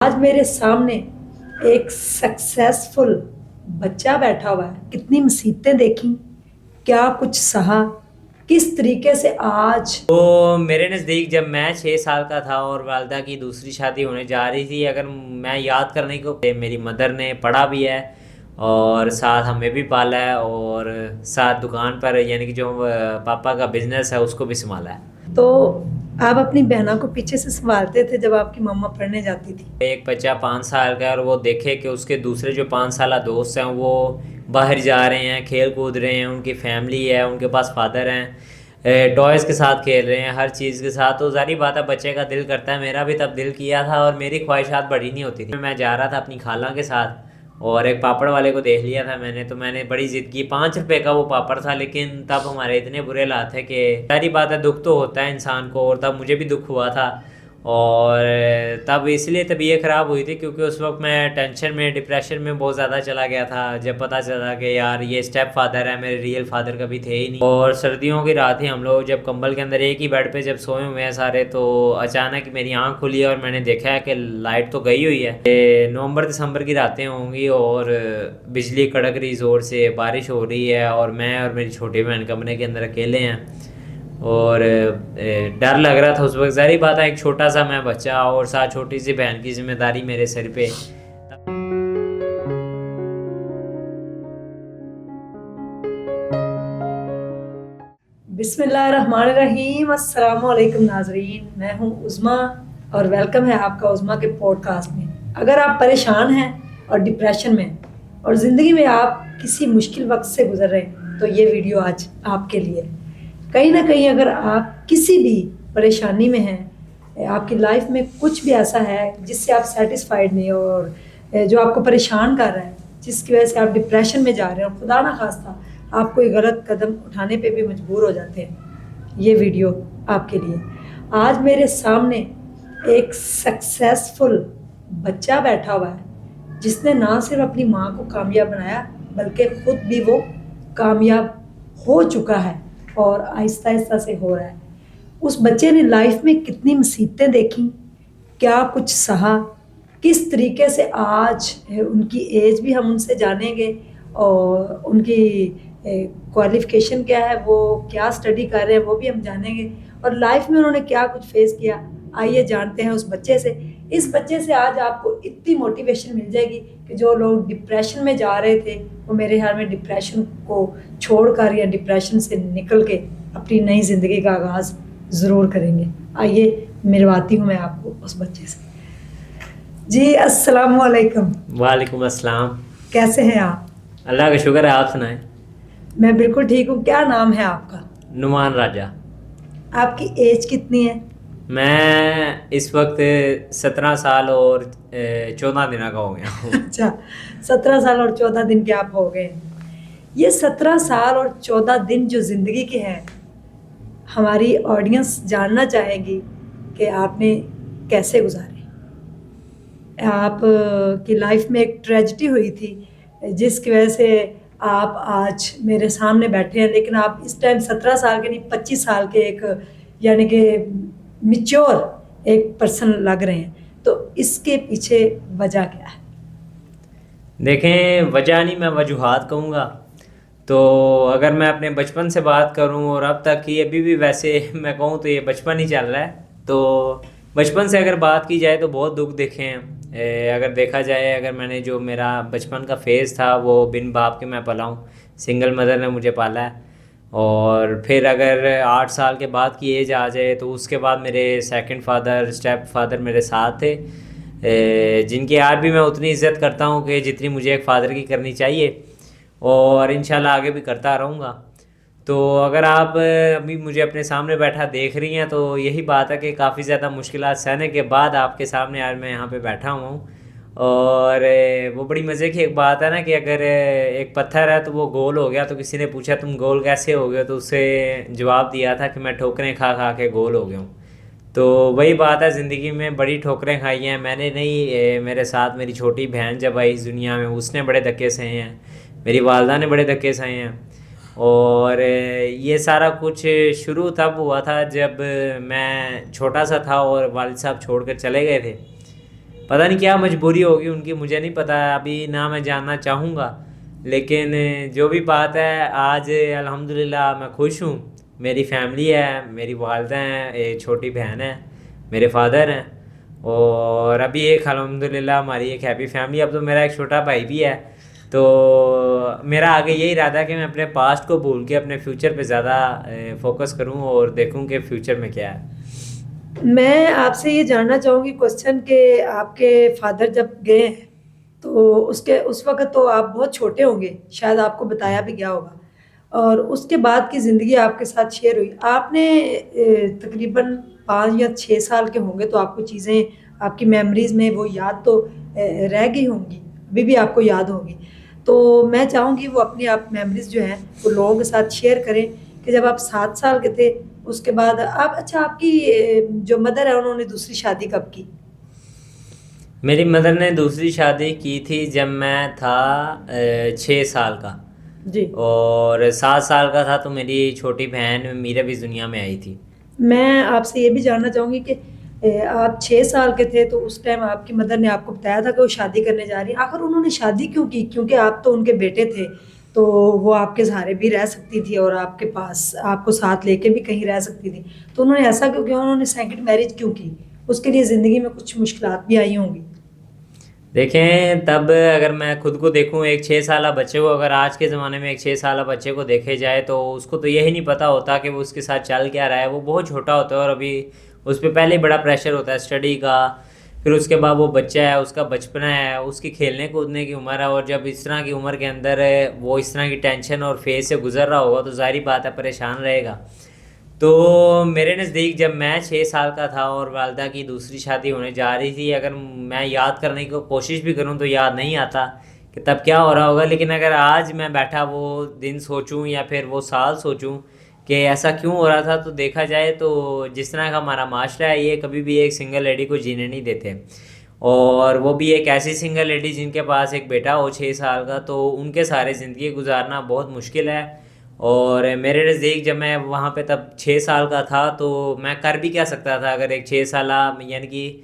आज मेरे सामने एक सक्सेसफुल बच्चा बैठा हुआ है। कितनी मुसीबतें देखी, क्या कुछ सहा, किस तरीके से आज। तो मेरे नज़दीक जब मैं 6 साल का था और वालदा की दूसरी शादी होने जा रही थी, अगर मैं याद करने को, मेरी मदर ने पढ़ा भी है और साथ हमें भी पाला है और साथ दुकान पर यानी कि जो पापा का बिजनेस है उसको भी संभाला है। तो आप अपनी बहना को पीछे से संभालते थे जब आपकी मम्मा पढ़ने जाती थी। एक बच्चा 5 साल का है और वो देखे कि उसके दूसरे जो 5 साल दोस्त हैं वो बाहर जा रहे हैं, खेल कूद रहे हैं, उनकी फैमिली है, उनके पास फादर हैं, टॉयज़ के साथ खेल रहे हैं, हर चीज़ के साथ। तो ज़ाहिर बात है बच्चे का दिल करता है। मेरा भी तब दिल किया था और मेरी ख्वाहिशात बड़ी नहीं होती थी। मैं जा रहा था अपनी खाला के साथ और एक पापड़ वाले को देख लिया था मैंने, तो मैंने बड़ी ज़िद की। 5 रुपए का वो पापड़ था, लेकिन तब हमारे इतने बुरे हालात थे कि सारी बात है, दुख तो होता है इंसान को, और तब मुझे भी दुख हुआ था। और तब इसलिए तबीयत ख़राब हुई थी क्योंकि उस वक्त मैं टेंशन में, डिप्रेशन में बहुत ज़्यादा चला गया था जब पता चला कि यार ये स्टेप फादर है, मेरे रियल फादर कभी थे ही नहीं। और सर्दियों की रात थी, हम लोग जब कंबल के अंदर एक ही बेड पे जब सोए हुए हैं सारे, तो अचानक मेरी आंख खुली और मैंने देखा है कि लाइट तो गई हुई है। ये नवंबर दिसंबर की रातें होंगी और बिजली कड़क रही ज़ोर से, बारिश हो रही है और मैं और मेरी छोटी बहन कमरे के अंदर अकेले हैं और डर लग रहा था उस वक्त। ज़ाहिर बात है, एक छोटा सा मैं बच्चा और साथ छोटी सी बहन की जिम्मेदारी मेरे सिर पे। बिस्मिल्लाहिर्रहमानिर्रहीम। अस्सलाम वालेकुम नाजरीन, मैं हूँ उज़मा और वेलकम है आपका उज़मा के पॉडकास्ट में। अगर आप परेशान हैं और डिप्रेशन में हैं और ज़िंदगी में आप किसी मुश्किल वक्त से गुजर रहे हैं तो ये वीडियो आज आपके लिए है। कहीं ना कहीं अगर आप किसी भी परेशानी में हैं, आपकी लाइफ में कुछ भी ऐसा है जिससे आप सेटिस्फाइड नहीं हो और जो आपको परेशान कर रहा है, जिसकी वजह से आप डिप्रेशन में जा रहे हो, खुदा ना खास्ता आप कोई गलत कदम उठाने पे भी मजबूर हो जाते हैं, ये वीडियो आपके लिए। आज मेरे सामने एक सक्सेसफुल बच्चा बैठा हुआ है जिसने ना सिर्फ अपनी माँ को कामयाब बनाया बल्कि खुद भी वो कामयाब हो चुका है और आहिस्ता आहिस्ता से हो रहा है। उस बच्चे ने लाइफ में कितनी मुसीबतें देखी, क्या कुछ सहा, किस तरीके से आज उनकी एज भी हम उनसे जानेंगे और उनकी क्वालिफिकेशन क्या है, वो क्या स्टडी कर रहे हैं वो भी हम जानेंगे, और लाइफ में उन्होंने क्या कुछ फेस किया। आइए जानते हैं उस बच्चे से। इस बच्चे से आज आपको इतनी मोटिवेशन मिल जाएगी कि जो लोग डिप्रेशन में जा रहे थे वो मेरे ख्याल में डिप्रेशन को छोड़कर या डिप्रेशन से निकल के अपनी नई ज़िंदगी का आगाज़ ज़रूर करेंगे। आइए मिलवाती हूँ मैं आपको उस बच्चे से। जी अस्सलाम वालेकुम। वालेकुम अस्सलाम। कैसे हैं आप? अल्लाह का शुक्र है, आप सुनाएं। मैं बिल्कुल ठीक हूँ। क्या नाम है आपका? नुमान राजा। आपकी एज कितनी है? मैं इस वक्त 17 साल और 14 दिन का हो गया हूँ। अच्छा, 17 साल और 14 दिन के आप हो गए। ये 17 साल और 14 दिन जो ज़िंदगी के हैं, हमारी ऑडियंस जानना चाहेगी कि आपने कैसे गुजारे। आप की लाइफ में एक ट्रेजिडी हुई थी जिसकी वजह से आप आज मेरे सामने बैठे हैं, लेकिन आप इस टाइम 17 साल के नहीं 25 साल के एक यानी कि मिच्योर एक पर्सन लग रहे हैं। तो इसके पीछे वजह क्या है? देखें, वजह नहीं, मैं वजूहात कहूँगा। तो अगर मैं अपने बचपन से बात करूं और अब तक की, अभी भी वैसे मैं कहूं तो ये बचपन ही चल रहा है। तो बचपन से अगर बात की जाए तो बहुत दुख देखे हैं। अगर देखा जाए, अगर मैंने जो मेरा बचपन का फेज़ था वो बिन बाप के मैं पला हूँ, सिंगल मदर ने मुझे पाला है। और फिर अगर 8 साल के बाद की एज आ जाए तो उसके बाद मेरे सेकंड फादर, स्टेप फादर मेरे साथ थे, जिनकी आज भी मैं उतनी इज़्ज़त करता हूँ कि जितनी मुझे एक फ़ादर की करनी चाहिए, और इंशाल्लाह आगे भी करता रहूँगा। तो अगर आप अभी मुझे अपने सामने बैठा देख रही हैं तो यही बात है कि काफ़ी ज़्यादा मुश्किलात सहने के बाद आपके सामने आज मैं यहाँ पे बैठा हुआ हूँ। और वो बड़ी मज़े की एक बात है ना कि अगर एक पत्थर है तो वो गोल हो गया, तो किसी ने पूछा तुम गोल कैसे हो गए, तो उससे जवाब दिया था कि मैं ठोकरें खा खा के गोल हो गया हूँ। तो वही बात है, ज़िंदगी में बड़ी ठोकरें खाई हैं मैंने नहीं, मेरे साथ मेरी छोटी बहन जब आई इस दुनिया में उसने बड़े धक्के सहे हैं, मेरी वालदा ने बड़े धक्के सहे हैं। और ये सारा कुछ शुरू तब हुआ था जब मैं छोटा सा था और वालिद साहब छोड़ कर चले गए थे। पता नहीं क्या मजबूरी होगी उनकी, मुझे नहीं पता, अभी ना मैं जानना चाहूँगा। लेकिन जो भी बात है, आज अल्हम्दुलिल्लाह मैं खुश हूँ। मेरी फैमिली है, मेरी वालदा हैं, एक छोटी बहन है, मेरे फादर हैं, और अभी एक अल्हम्दुलिल्लाह हमारी एक हैप्पी फैमिली। अब तो मेरा एक छोटा भाई भी है। तो मेरा आगे यही इरादा है कि मैं अपने पास्ट को भूल के अपने फ्यूचर पे ज़्यादा फोकस करूं और देखूं कि फ्यूचर में क्या है। मैं आपसे ये जानना चाहूँगी क्वेश्चन कि आपके फादर जब गए हैं तो उसके उस वक़्त तो आप बहुत छोटे होंगे, शायद आपको बताया भी गया होगा, और उसके बाद की ज़िंदगी आपके साथ शेयर हुई। आपने तकरीबन 5 या 6 साल के होंगे तो आपको चीज़ें, आपकी मेमोरीज़ में वो याद तो रह गई होंगी, अभी भी आपको याद होंगी। तो मैं चाहूँगी वो अपनी आप मेमोरीज़ जो हैं वो लोगों के साथ शेयर करें कि जब आप 7 साल के थे, उसके बाद आप, अच्छा आपकी जो मदर है उन्होंने दूसरी शादी कब की? मेरी मदर ने दूसरी शादी की थी जब मैं था 6 साल का, जी। और 7 साल का था तो मेरी छोटी बहन मीरा भी दुनिया में आई थी। मैं आपसे ये भी जानना चाहूँगी कि आप 6 साल के थे तो उस टाइम आपकी मदर ने आपको बताया था कि वो शादी करने जा रही हैं। आखिर उन्होंने शादी क्यों की? क्योंकि आप तो उनके बेटे थे, तो वो आपके सहारे भी रह सकती थी और आपके पास आपको साथ लेके भी कहीं रह सकती थी। तो उन्होंने ऐसा क्यों किया? उन्होंने सेकंड मैरिज क्यों की? उसके लिए ज़िंदगी में कुछ मुश्किलात भी आई होंगी। देखें, तब अगर मैं खुद को देखूं, एक 6 साला बच्चे को, अगर आज के ज़माने में एक 6 साला बच्चे को देखे जाए तो उसको तो यही नहीं पता होता कि वो उसके साथ चल क्या रहा है। वो बहुत छोटा होता है और अभी उस पर पहले ही बड़ा प्रेशर होता है स्टडी का। फिर उसके बाद वो बच्चा है, उसका बचपना है, उसकी खेलने कूदने की उम्र है, और जब इस तरह की उम्र के अंदर वो इस तरह की टेंशन और फेज से गुजर रहा होगा तो ज़ाहिर बात है परेशान रहेगा। तो मेरे नज़दीक जब मैं 6 साल का था और वालदा की दूसरी शादी होने जा रही थी, अगर मैं याद करने की कोशिश भी करूं तो याद नहीं आता कि तब क्या हो रहा होगा। लेकिन अगर आज मैं बैठा वो दिन सोचूं या फिर वो साल सोचूं कि ऐसा क्यों हो रहा था, तो देखा जाए तो जिस तरह का हमारा माशरा है, ये कभी भी एक सिंगल लेडी को जीने नहीं देते, और वो भी एक ऐसी सिंगल लेडी जिनके पास एक बेटा हो 6 साल का, तो उनके सारे ज़िंदगी गुजारना बहुत मुश्किल है। और मेरे नज़दीक जब मैं वहाँ पे तब 6 साल का था तो मैं कर भी क्या सकता था, अगर एक 6 साला, यानी कि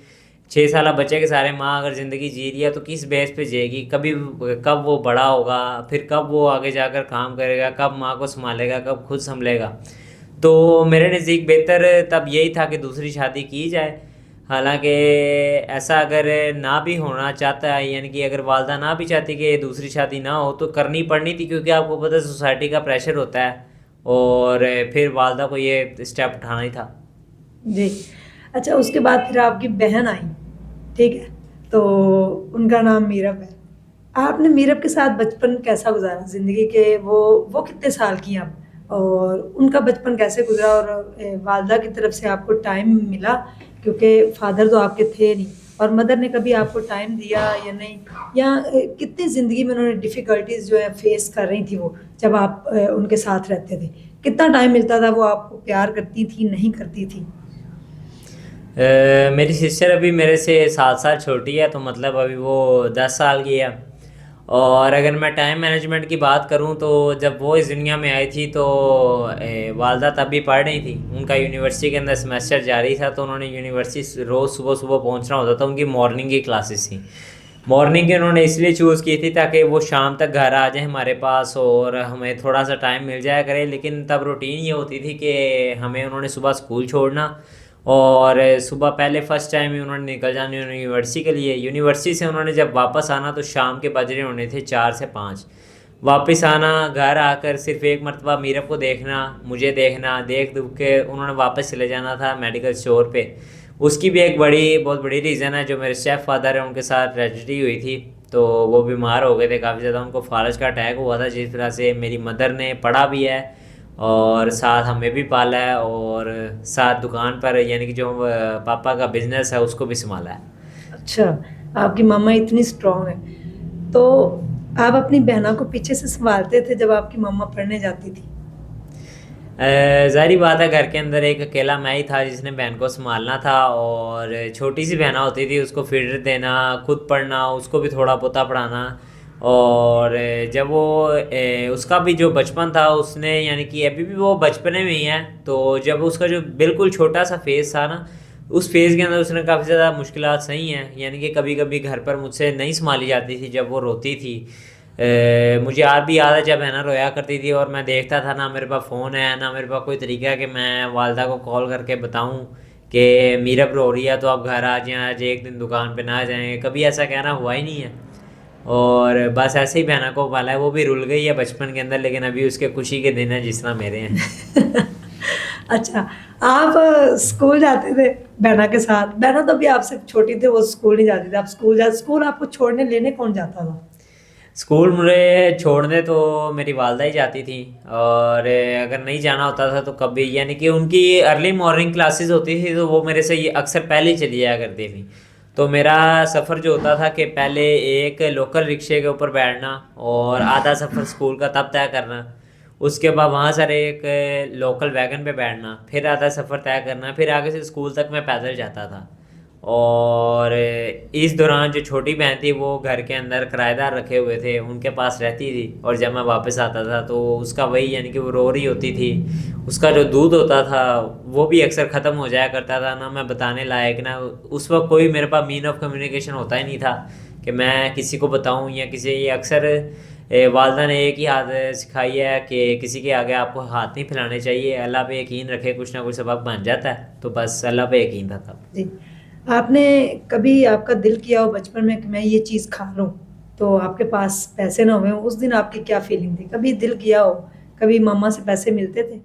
6 साला बच्चे के सारे माँ अगर ज़िंदगी जी रही है तो किस बेस पे जिएगी? कभी कब वो बड़ा होगा, फिर कब वो आगे जाकर काम करेगा, कब माँ को संभालेगा, कब खुद संभलेगा? तो मेरे नज़दीक बेहतर तब यही था कि दूसरी शादी की जाए। हालांकि ऐसा अगर ना भी होना चाहता है, यानी कि अगर वालदा ना भी चाहती कि दूसरी शादी ना हो, तो करनी पड़नी थी, क्योंकि आपको पता है सोसाइटी का प्रेशर होता है, और फिर वालदा को ये स्टेप उठाना ही था। जी। अच्छा, उसके बाद फिर आपकी बहन आई, ठीक है? तो उनका नाम मीरब है। आपने मीरब के साथ बचपन कैसा गुज़ारा? ज़िंदगी के वो कितने साल की हैं अब? और उनका बचपन कैसे गुज़रा, और वालिदा की तरफ से आपको टाइम मिला? क्योंकि फ़ादर तो आपके थे नहीं, और मदर ने कभी आपको टाइम दिया या नहीं? या कितनी ज़िंदगी में उन्होंने डिफ़िकल्टीज़ जो है फ़ेस कर रही थी वो, जब आप उनके साथ रहते थे? कितना टाइम मिलता था? वो आपको प्यार करती थी, नहीं करती थी? मेरी सिस्टर अभी मेरे से 7 साल छोटी है, तो मतलब अभी वो 10 साल की है। और अगर मैं टाइम मैनेजमेंट की बात करूं तो जब वो इस दुनिया में आई थी तो वालदा तब भी पढ़ रही थी। उनका यूनिवर्सिटी के अंदर सेमेस्टर जारी था, तो उन्होंने यूनिवर्सिटी रोज़ सुबह सुबह पहुंचना होता था। उनकी मॉर्निंग की क्लासेस थी। मॉर्निंग की उन्होंने इसलिए चूज़ की थी ताकि वो शाम तक घर आ जाए हमारे पास और हमें थोड़ा सा टाइम मिल जाया करे। लेकिन तब रूटीन ये होती थी कि हमें उन्होंने सुबह स्कूल छोड़ना, और सुबह पहले फ़र्स्ट टाइम ही उन्होंने निकल जाना यूनिवर्सिटी के लिए। यूनिवर्सिटी से उन्होंने जब वापस आना तो शाम के बज रहे होने थे 4 से 5। वापस आना, घर आकर सिर्फ एक मरतबा मीरब को देखना, मुझे देखना, देख दुख के उन्होंने वापस चले जाना था मेडिकल स्टोर पे। उसकी भी एक बहुत बड़ी रीज़न है, जो मेरे स्टेप फादर हैं उनके साथ ट्रेजेडी हुई थी। तो वो बीमार हो गए थे काफ़ी ज़्यादा, उनको फालज का अटैक हुआ था, जिस तरह से मेरी मदर ने पढ़ा भी है और साथ हमें भी पाला है, और साथ दुकान पर यानी कि जो पापा का बिजनेस है उसको भी संभाला है। अच्छा, आपकी मम्मा इतनी स्ट्रॉन्ग है। तो आप अपनी बहना को पीछे से संभालते थे जब आपकी मम्मा पढ़ने जाती थी? ज़ाहिर बात है, घर के अंदर एक अकेला मैं ही था जिसने बहन को संभालना था, और छोटी सी बहना होती थी, उसको फीडर देना, खुद पढ़ना, उसको भी थोड़ा पोता पढ़ाना। और जब वो उसका भी जो बचपन था उसने, यानी कि अभी भी वो बचपने में ही है, तो जब उसका जो बिल्कुल छोटा सा फेस था ना, उस फेज़ के अंदर उसने काफ़ी ज़्यादा मुश्किलात सही हैं, यानी कि कभी कभी घर पर मुझसे नहीं संभाली जाती थी जब वो रोती थी। मुझे आज भी याद है जब है ना रोया करती थी और मैं देखता था, ना मेरे पास फ़ोन है ना मेरे पास कोई तरीका है कि मैं वालदा को कॉल करके बताऊं कि मीरब रो रही है तो आप घर आ जाएं, आज एक दिन दुकान पे ना जाएं, कभी ऐसा कहना हुआ ही नहीं है। और बस ऐसे ही बहना को पाला है, वो भी रुल गई है बचपन के अंदर, लेकिन अभी उसके खुशी के दिन हैं जिस तरह मेरे हैं। अच्छा, आप स्कूल जाते थे बहना के साथ? बहना तो भी आपसे छोटी थी, वो स्कूल नहीं जाती थी, आप स्कूल आपको छोड़ने लेने कौन जाता था? स्कूल मुझे छोड़ने तो मेरी वालदा ही जाती थी, और अगर नहीं जाना होता था तो कभी, यानी कि उनकी अर्ली मॉर्निंग क्लासेस होती थी तो वो मेरे से ये अक्सर पहले ही चली जाया करती थी। तो मेरा सफ़र जो होता था कि पहले एक लोकल रिक्शे के ऊपर बैठना और आधा सफ़र स्कूल का तब तय करना, उसके बाद वहाँ से एक लोकल वैगन पे बैठना, फिर आधा सफ़र तय करना, फिर आगे से स्कूल तक मैं पैदल जाता था। और इस दौरान जो छोटी बहन थी वो घर के अंदर किराएदार रखे हुए थे, उनके पास रहती थी, और जब मैं वापस आता था तो उसका वही, यानी कि वो रो रही होती थी, उसका जो दूध होता था वो भी अक्सर ख़त्म हो जाया करता था, ना मैं बताने लायक, ना उस वक्त कोई मेरे पास मीन ऑफ कम्युनिकेशन होता ही नहीं था कि मैं किसी को बताऊं या किसी, ये अक्सर वालदा ने एक ही हाथ सिखाई है कि किसी के आगे आपको हाथ नहीं फैलाने चाहिए, अल्लाह पे यकीन रखे, कुछ ना कुछ सबक बन जाता है, तो बस अल्लाह पे यकीन था तब। जी। आपने कभी आपका दिल किया हो बचपन में कि मैं ये चीज़ खा लूँ, तो आपके पास पैसे ना हुए हों, उस दिन आपकी क्या फीलिंग थी? कभी दिल किया हो, कभी मम्मा से पैसे मिलते थे?